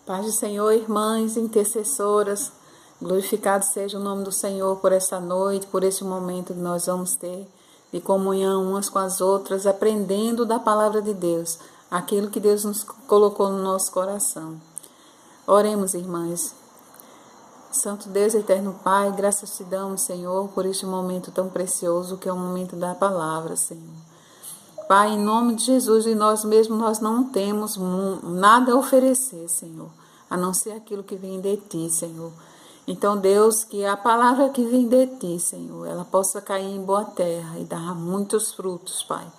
Paz do Senhor, irmãs, intercessoras, glorificado seja o nome do Senhor por esta noite, por este momento que nós vamos ter de comunhão umas com as outras, aprendendo da palavra de Deus, aquilo que Deus nos colocou no nosso coração. Oremos, irmãs. Santo Deus, eterno Pai, graças te damos, Senhor, por este momento tão precioso que é o momento da palavra, Senhor. Pai, em nome de Jesus, e nós mesmos nós não temos nada a oferecer, Senhor, a não ser aquilo que vem de Ti, Senhor. Então, Deus, que a palavra que vem de Ti, Senhor, ela possa cair em boa terra e dar muitos frutos, Pai.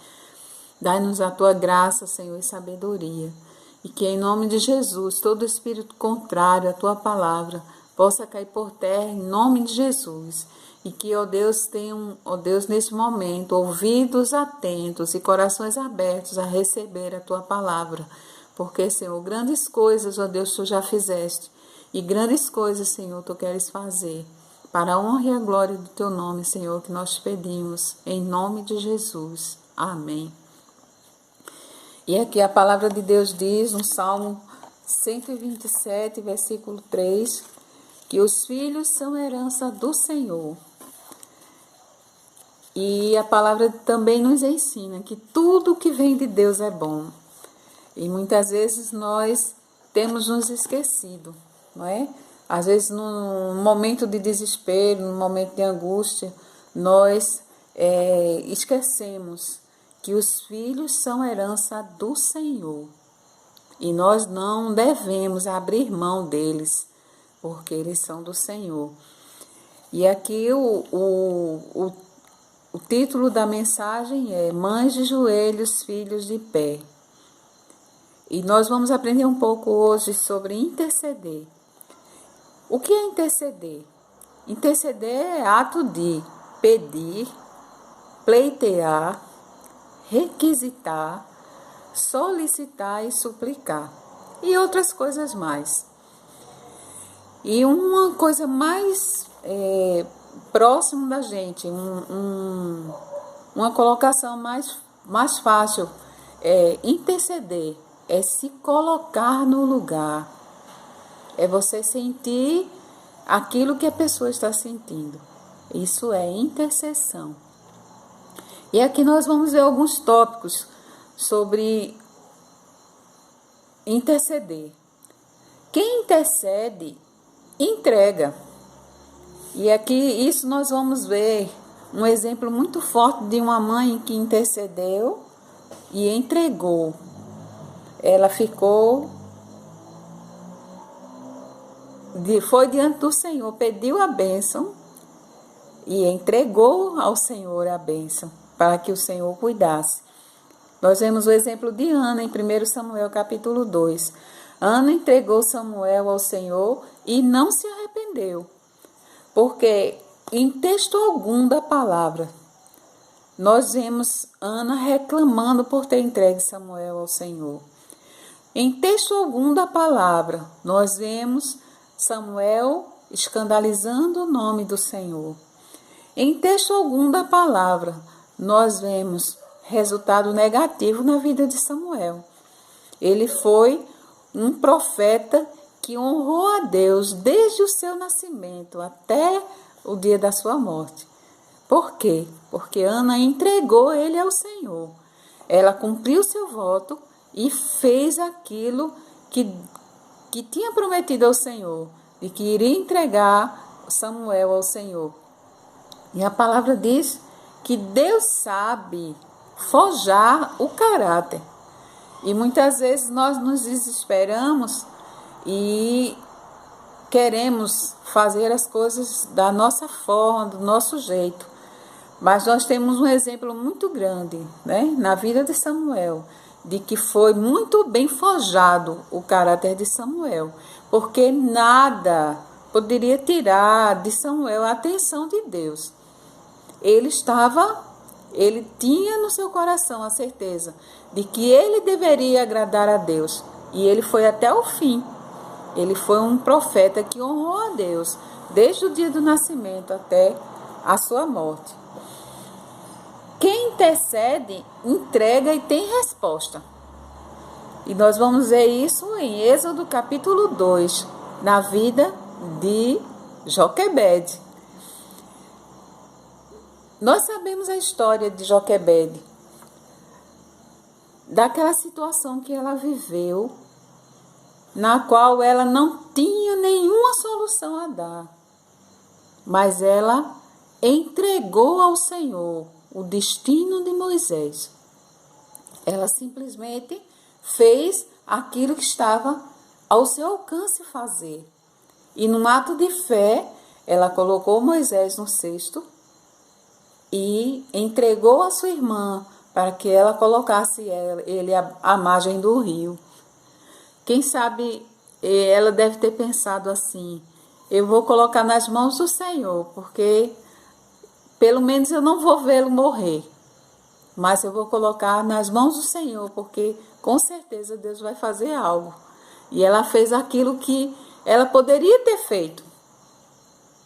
Dai-nos a Tua graça, Senhor, e sabedoria. E que em nome de Jesus, todo espírito contrário à Tua palavra possa cair por terra em nome de Jesus. E que, ó Deus, tenham, ó Deus, nesse momento, ouvidos atentos e corações abertos a receber a Tua palavra. Porque, Senhor, grandes coisas, ó Deus, Tu já fizeste. E grandes coisas, Senhor, Tu queres fazer. Para a honra e a glória do Teu nome, Senhor, que nós pedimos. Em nome de Jesus. Amém. E aqui a palavra de Deus diz, no Salmo 127, versículo 3, que os filhos são herança do Senhor. E a palavra também nos ensina que tudo que vem de Deus é bom. E muitas vezes nós temos nos esquecido, não é? Às vezes num momento de desespero, num momento de angústia, nós esquecemos que os filhos são herança do Senhor. E nós não devemos abrir mão deles, porque eles são do Senhor. E aqui o título da mensagem é Mães de joelhos, filhos de pé. E nós vamos aprender um pouco hoje sobre interceder. O que é interceder? Interceder é ato de pedir, pleitear, requisitar, solicitar e suplicar. E outras coisas mais. E uma coisa mais próximo da gente, uma colocação mais fácil é interceder, é se colocar no lugar, é você sentir aquilo que a pessoa está sentindo. Isso é intercessão. E aqui nós vamos ver alguns tópicos sobre interceder. Quem intercede, entrega. E aqui isso nós vamos ver um exemplo muito forte de uma mãe que intercedeu e entregou. Ela foi diante do Senhor, pediu a bênção e entregou ao Senhor a bênção para que o Senhor cuidasse. Nós vemos o exemplo de Ana em 1 Samuel capítulo 2. Ana entregou Samuel ao Senhor e não se arrependeu. Porque em texto algum da palavra, nós vemos Ana reclamando por ter entregue Samuel ao Senhor. Em texto algum da palavra, nós vemos Samuel escandalizando o nome do Senhor. Em texto algum da palavra, nós vemos resultado negativo na vida de Samuel. Ele foi um profeta que honrou a Deus desde o seu nascimento até o dia da sua morte. Por quê? Porque Ana entregou ele ao Senhor. Ela cumpriu seu voto e fez aquilo que tinha prometido ao Senhor, de que iria entregar Samuel ao Senhor. E a palavra diz que Deus sabe forjar o caráter. E muitas vezes nós nos desesperamos e queremos fazer as coisas da nossa forma, do nosso jeito. Mas nós temos um exemplo muito grande, né, na vida de Samuel, de que foi muito bem forjado o caráter de Samuel, porque nada poderia tirar de Samuel a atenção de Deus. Ele tinha no seu coração a certeza de que ele deveria agradar a Deus, e ele foi até o fim. Ele foi um profeta que honrou a Deus desde o dia do nascimento até a sua morte. Quem intercede, entrega e tem resposta. E nós vamos ver isso em Êxodo capítulo 2, na vida de Joquebede. Nós sabemos a história de Joquebede, daquela situação que ela viveu, na qual ela não tinha nenhuma solução a dar, mas ela entregou ao Senhor o destino de Moisés. Ela simplesmente fez aquilo que estava ao seu alcance fazer. E num ato de fé, ela colocou Moisés no cesto e entregou a sua irmã para que ela colocasse ele à margem do rio. Quem sabe ela deve ter pensado assim: eu vou colocar nas mãos do Senhor, porque pelo menos eu não vou vê-lo morrer. Mas eu vou colocar nas mãos do Senhor, porque com certeza Deus vai fazer algo. E ela fez aquilo que ela poderia ter feito.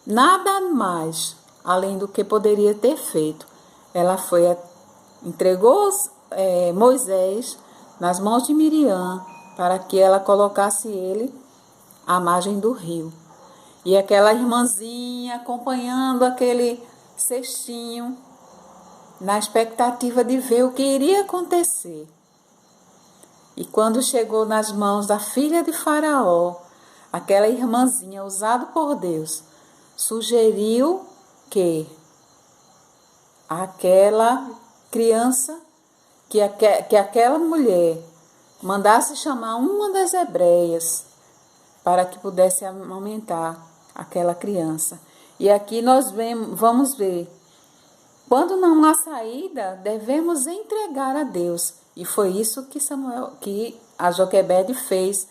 Nada mais além do que poderia ter feito. Ela entregou Moisés nas mãos de Miriam, para que ela colocasse ele à margem do rio. E aquela irmãzinha acompanhando aquele cestinho, na expectativa de ver o que iria acontecer. E quando chegou nas mãos da filha de Faraó, aquela irmãzinha usada por Deus sugeriu que aquela criança, que aquela mulher mandasse chamar uma das hebreias para que pudesse amamentar aquela criança. E aqui nós vamos ver, quando não há saída, devemos entregar a Deus. E foi isso que a Joquebede fez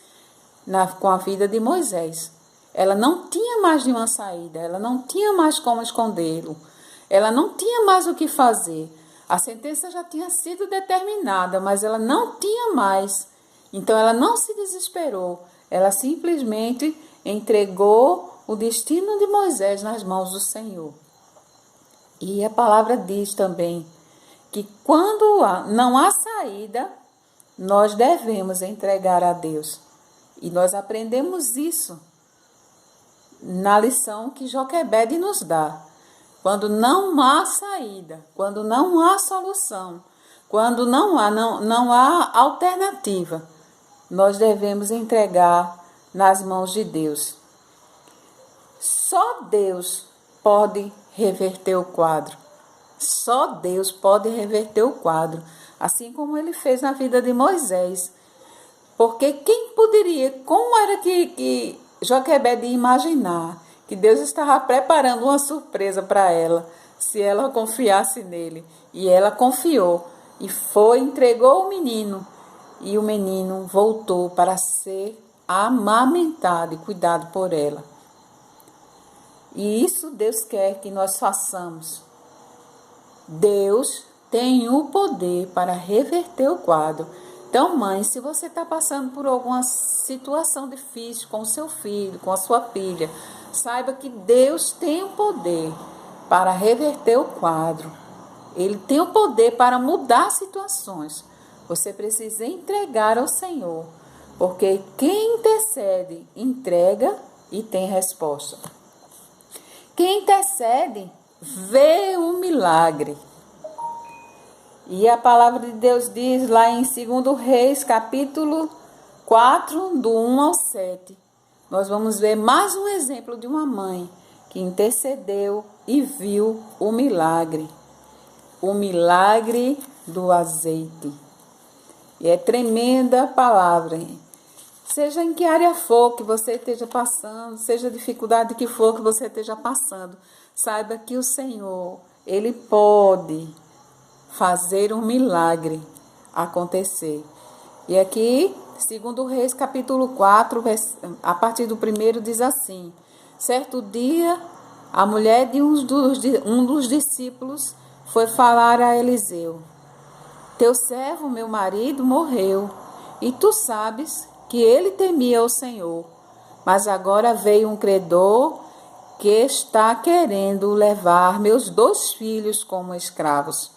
com a vida de Moisés. Ela não tinha mais nenhuma saída, ela não tinha mais como escondê-lo, ela não tinha mais o que fazer. A sentença já tinha sido determinada, mas ela não tinha mais. Então ela não se desesperou, ela simplesmente entregou o destino de Moisés nas mãos do Senhor. E a palavra diz também que quando não há saída, nós devemos entregar a Deus. E nós aprendemos isso na lição que Joquebede nos dá. Quando não há saída, quando não há solução, quando não há alternativa, nós devemos entregar nas mãos de Deus. Só Deus pode reverter o quadro. Só Deus pode reverter o quadro, assim como ele fez na vida de Moisés. Porque quem poderia, como era que Joquebede ia imaginar que Deus estava preparando uma surpresa para ela, se ela confiasse nele? E ela confiou e entregou o menino, e o menino voltou para ser amamentado e cuidado por ela. E isso Deus quer que nós façamos. Deus tem o poder para reverter o quadro. Então, mãe, se você está passando por alguma situação difícil com o seu filho, com a sua filha, saiba que Deus tem o poder para reverter o quadro. Ele tem o poder para mudar situações. Você precisa entregar ao Senhor, porque quem intercede, entrega e tem resposta. Quem intercede, vê um milagre. E a palavra de Deus diz lá em 2 Reis, capítulo 4, do 1 ao 7. Nós vamos ver mais um exemplo de uma mãe que intercedeu e viu o milagre. O milagre do azeite. E é tremenda a palavra. Seja em que área for que você esteja passando, seja a dificuldade que for que você esteja passando, saiba que o Senhor, Ele pode fazer um milagre acontecer. E aqui, 2 Reis, capítulo 4, a partir do 1, diz assim: certo dia, a mulher de um dos discípulos foi falar a Eliseu: teu servo, meu marido, morreu, e tu sabes que ele temia o Senhor. Mas agora veio um credor que está querendo levar meus 2 filhos como escravos.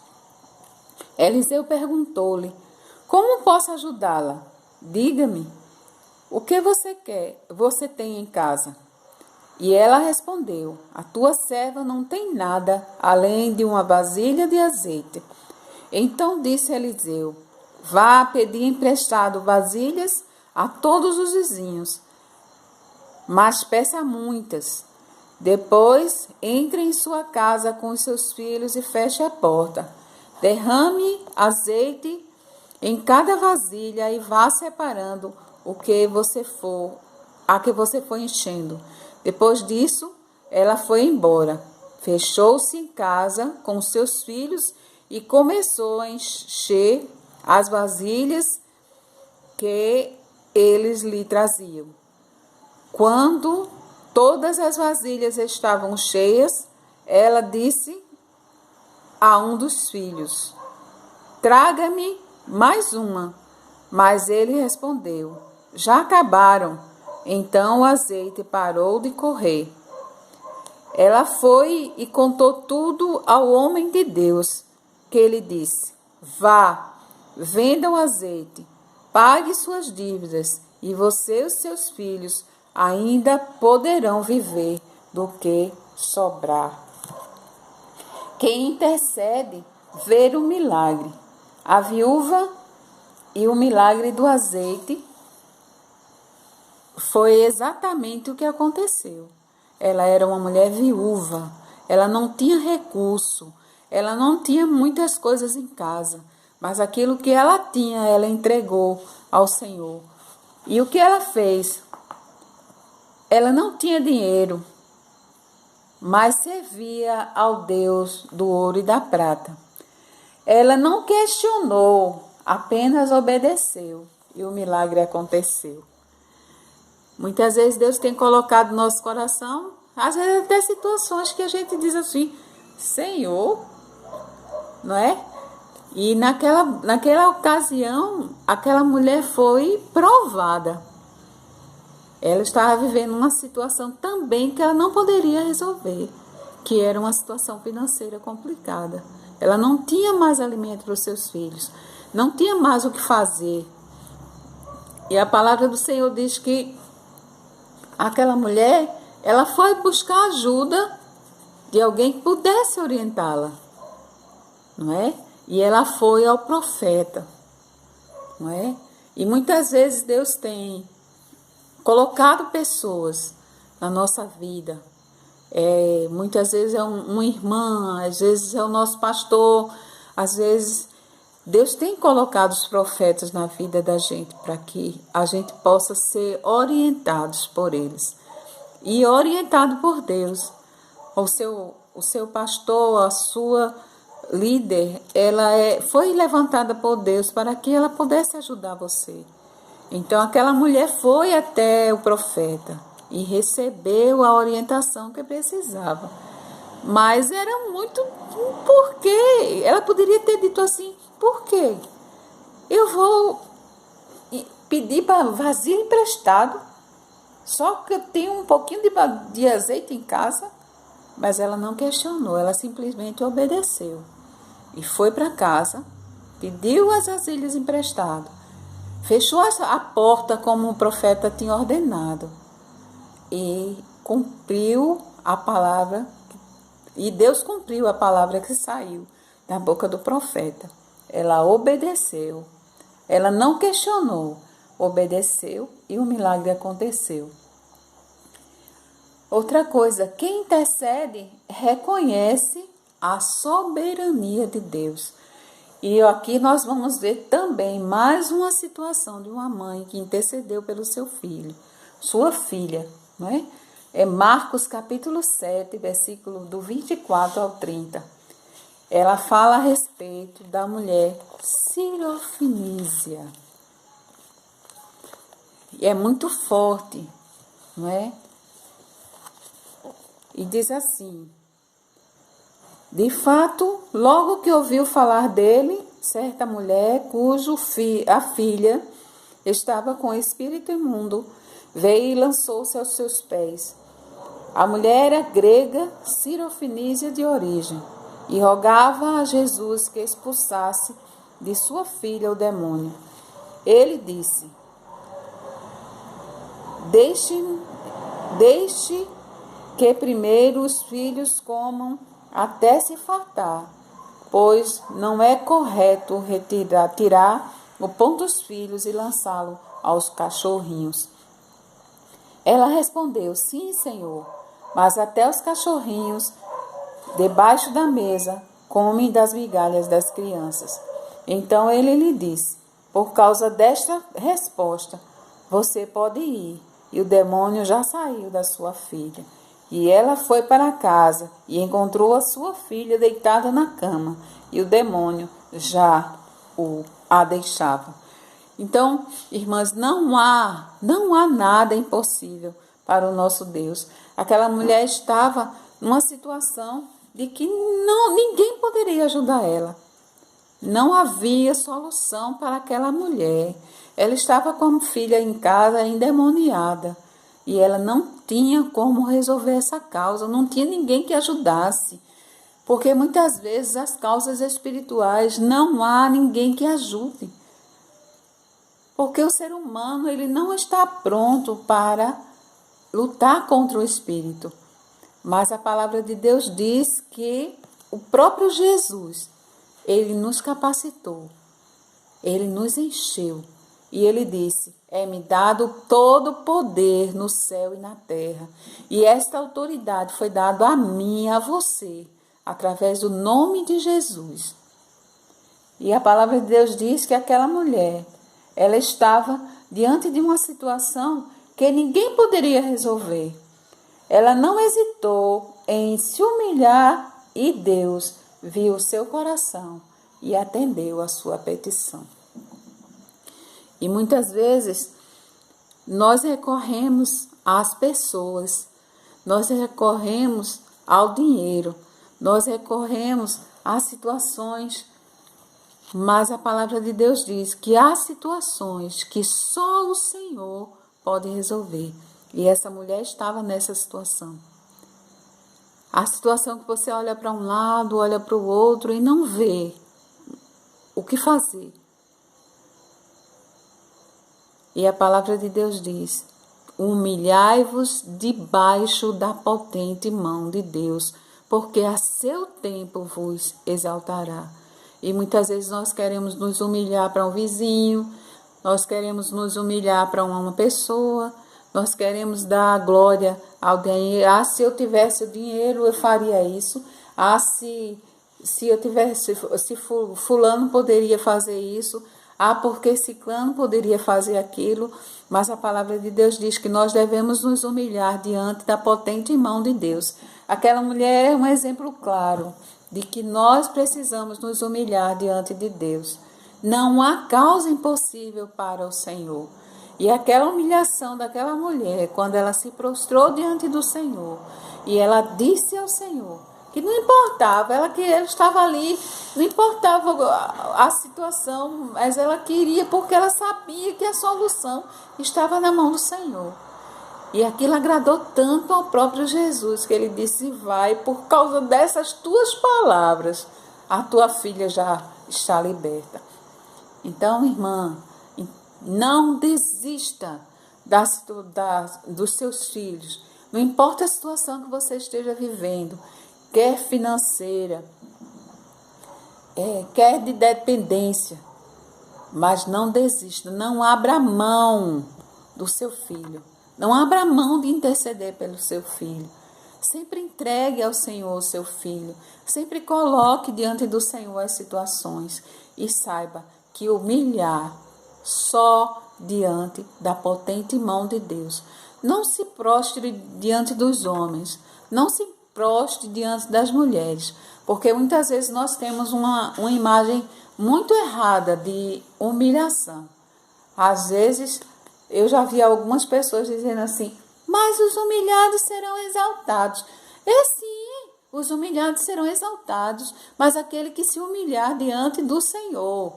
Eliseu perguntou-lhe: como posso ajudá-la? Diga-me, o que você tem em casa? E ela respondeu: a tua serva não tem nada, além de uma vasilha de azeite. Então disse Eliseu: vá pedir emprestado vasilhas a todos os vizinhos, mas peça muitas. Depois entre em sua casa com os seus filhos e feche a porta. Derrame azeite em cada vasilha e vá separando a que você for enchendo. Depois disso, ela foi embora. Fechou-se em casa com seus filhos e começou a encher as vasilhas que eles lhe traziam. Quando todas as vasilhas estavam cheias, ela disse a um dos filhos: traga-me mais uma. Mas ele respondeu: já acabaram. Então o azeite parou de correr. Ela foi e contou tudo ao homem de Deus, que ele disse: vá, venda o azeite, pague suas dívidas, e você e os seus filhos ainda poderão viver do que sobrar. Quem intercede vê o milagre. A viúva e o milagre do azeite foi exatamente o que aconteceu. Ela era uma mulher viúva, ela não tinha recurso, ela não tinha muitas coisas em casa, mas aquilo que ela tinha, ela entregou ao Senhor. E o que ela fez? Ela não tinha dinheiro, mas servia ao Deus do ouro e da prata. Ela não questionou, apenas obedeceu, e o milagre aconteceu. Muitas vezes Deus tem colocado no nosso coração, às vezes até situações que a gente diz assim: Senhor, não é? E naquela ocasião, aquela mulher foi provada. Ela estava vivendo uma situação também que ela não poderia resolver, que era uma situação financeira complicada. Ela não tinha mais alimento para os seus filhos, não tinha mais o que fazer. E a palavra do Senhor diz que aquela mulher, ela foi buscar ajuda de alguém que pudesse orientá-la, não é? E ela foi ao profeta, não é? E muitas vezes Deus tem colocado pessoas na nossa vida. Muitas vezes é uma irmã, às vezes é o nosso pastor, às vezes Deus tem colocado os profetas na vida da gente para que a gente possa ser orientados por eles e orientado por Deus. O seu pastor, a sua líder, ela foi levantada por Deus para que ela pudesse ajudar você. Então aquela mulher foi até o profeta e recebeu a orientação que precisava. Mas era muito... Por quê? Ela poderia ter dito assim: por quê? Eu vou pedir para vasilha emprestado, só que eu tenho um pouquinho de azeite em casa. Mas ela não questionou, ela simplesmente obedeceu. E foi para casa, pediu as vasilhas emprestadas, fechou a porta como o profeta tinha ordenado e cumpriu a palavra. E Deus cumpriu a palavra que saiu da boca do profeta. Ela obedeceu, ela não questionou, obedeceu e o milagre aconteceu. Outra coisa, quem intercede reconhece a soberania de Deus. E aqui nós vamos ver também mais uma situação de uma mãe que intercedeu pelo seu filho, sua filha, não é? É Marcos capítulo 7, versículo do 24 ao 30. Ela fala a respeito da mulher Sirofenícia. E é muito forte, não é? E diz assim: de fato, logo que ouviu falar dele, certa mulher, a filha estava com espírito imundo, veio e lançou-se aos seus pés. A mulher era grega, Sirofenícia de origem, e rogava a Jesus que expulsasse de sua filha o demônio. Ele disse: Deixe que primeiro os filhos comam até se fartar, pois não é correto tirar o pão dos filhos e lançá-lo aos cachorrinhos. Ela respondeu: sim, Senhor, mas até os cachorrinhos debaixo da mesa comem das migalhas das crianças. Então ele lhe disse: por causa desta resposta, você pode ir. E o demônio já saiu da sua filha. E ela foi para casa e encontrou a sua filha deitada na cama. E o demônio já a deixava. Então, irmãs, não há nada impossível para o nosso Deus. Aquela mulher estava numa situação de que ninguém poderia ajudar ela. Não havia solução para aquela mulher. Ela estava como filha em casa endemoniada. E ela não tinha como resolver essa causa. Não tinha ninguém que ajudasse. Porque muitas vezes as causas espirituais não há ninguém que ajude. Porque o ser humano ele não está pronto para lutar contra o espírito. Mas a palavra de Deus diz que o próprio Jesus, ele nos capacitou, ele nos encheu. E ele disse: é-me dado todo o poder no céu e na terra. E esta autoridade foi dada a mim e a você, através do nome de Jesus. E a palavra de Deus diz que aquela mulher, ela estava diante de uma situação que ninguém poderia resolver. Ela não hesitou em se humilhar e Deus viu o seu coração e atendeu a sua petição. E muitas vezes nós recorremos às pessoas, nós recorremos ao dinheiro, nós recorremos às situações, mas a palavra de Deus diz que há situações que só o Senhor pode resolver. E essa mulher estava nessa situação. A situação que você olha para um lado, olha para o outro e não vê o que fazer. E a palavra de Deus diz: humilhai-vos debaixo da potente mão de Deus, porque a seu tempo vos exaltará. E muitas vezes nós queremos nos humilhar para um vizinho, nós queremos nos humilhar para uma pessoa, nós queremos dar glória ao dinheiro. Ah, se eu tivesse o dinheiro, eu faria isso. Ah, se eu tivesse, se fulano poderia fazer isso. Ah, porque ciclano poderia fazer aquilo. Mas a palavra de Deus diz que nós devemos nos humilhar diante da potente mão de Deus. Aquela mulher é um exemplo claro de que nós precisamos nos humilhar diante de Deus. Não há causa impossível para o Senhor. E aquela humilhação daquela mulher, quando ela se prostrou diante do Senhor, e ela disse ao Senhor que não importava, ela estava ali, não importava a situação, mas ela queria, porque ela sabia que a solução estava na mão do Senhor. E aquilo agradou tanto ao próprio Jesus, que ele disse: vai, por causa dessas tuas palavras, a tua filha já está liberta. Então, irmã, não desista dos seus filhos. Não importa a situação que você esteja vivendo, quer financeira, quer de dependência, mas não desista. Não abra mão do seu filho. Não abra mão de interceder pelo seu filho. Sempre entregue ao Senhor o seu filho. Sempre coloque diante do Senhor as situações. E saiba que humilhar só diante da potente mão de Deus. Não se prostre diante dos homens. Não se prostre diante das mulheres. Porque muitas vezes nós temos uma imagem muito errada de humilhação. Às vezes eu já vi algumas pessoas dizendo assim: mas os humilhados serão exaltados. Sim, os humilhados serão exaltados, mas aquele que se humilhar diante do Senhor.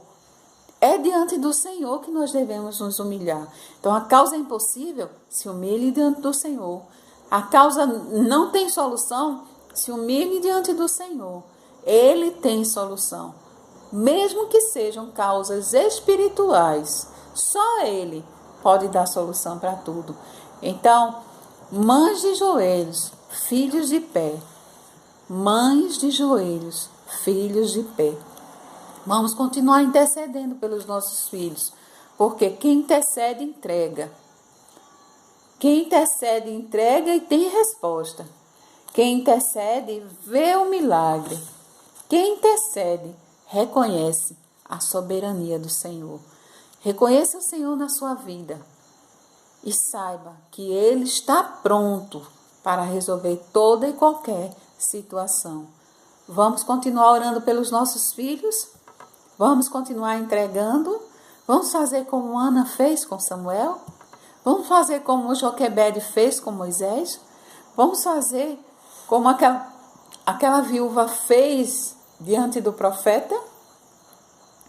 É diante do Senhor que nós devemos nos humilhar. Então, a causa é impossível, se humilhe diante do Senhor. A causa não tem solução, se humilhe diante do Senhor. Ele tem solução. Mesmo que sejam causas espirituais, só Ele pode dar solução para tudo. Então, mães de joelhos, filhos de pé. Mães de joelhos, filhos de pé. Vamos continuar intercedendo pelos nossos filhos, porque quem intercede, entrega. Quem intercede, entrega e tem resposta. Quem intercede, vê o milagre. Quem intercede, reconhece a soberania do Senhor. Reconheça o Senhor na sua vida e saiba que Ele está pronto para resolver toda e qualquer situação. Vamos continuar orando pelos nossos filhos? Vamos continuar entregando? Vamos fazer como Ana fez com Samuel? Vamos fazer como Joquebede fez com Moisés? Vamos fazer como aquela viúva fez diante do profeta?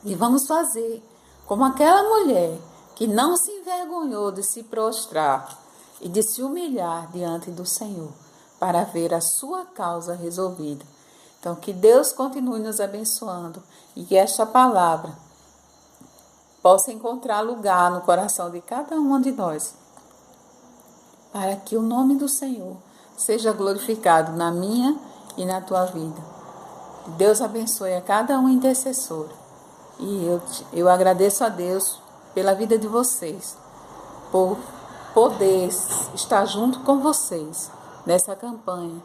E vamos fazer como aquela mulher que não se envergonhou de se prostrar e de se humilhar diante do Senhor para ver a sua causa resolvida. Então, que Deus continue nos abençoando e que esta palavra possa encontrar lugar no coração de cada uma de nós, para que o nome do Senhor seja glorificado na minha e na tua vida. Deus abençoe a cada um intercessor. E eu agradeço a Deus pela vida de vocês, por poder estar junto com vocês nessa campanha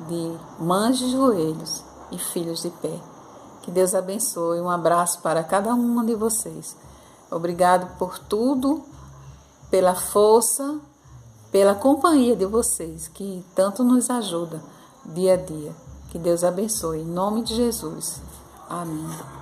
de mães de joelhos e filhos de pé. Que Deus abençoe. Um abraço para cada uma de vocês. Obrigado por tudo, pela força, pela companhia de vocês, que tanto nos ajuda dia a dia. Que Deus abençoe. Em nome de Jesus. Amém.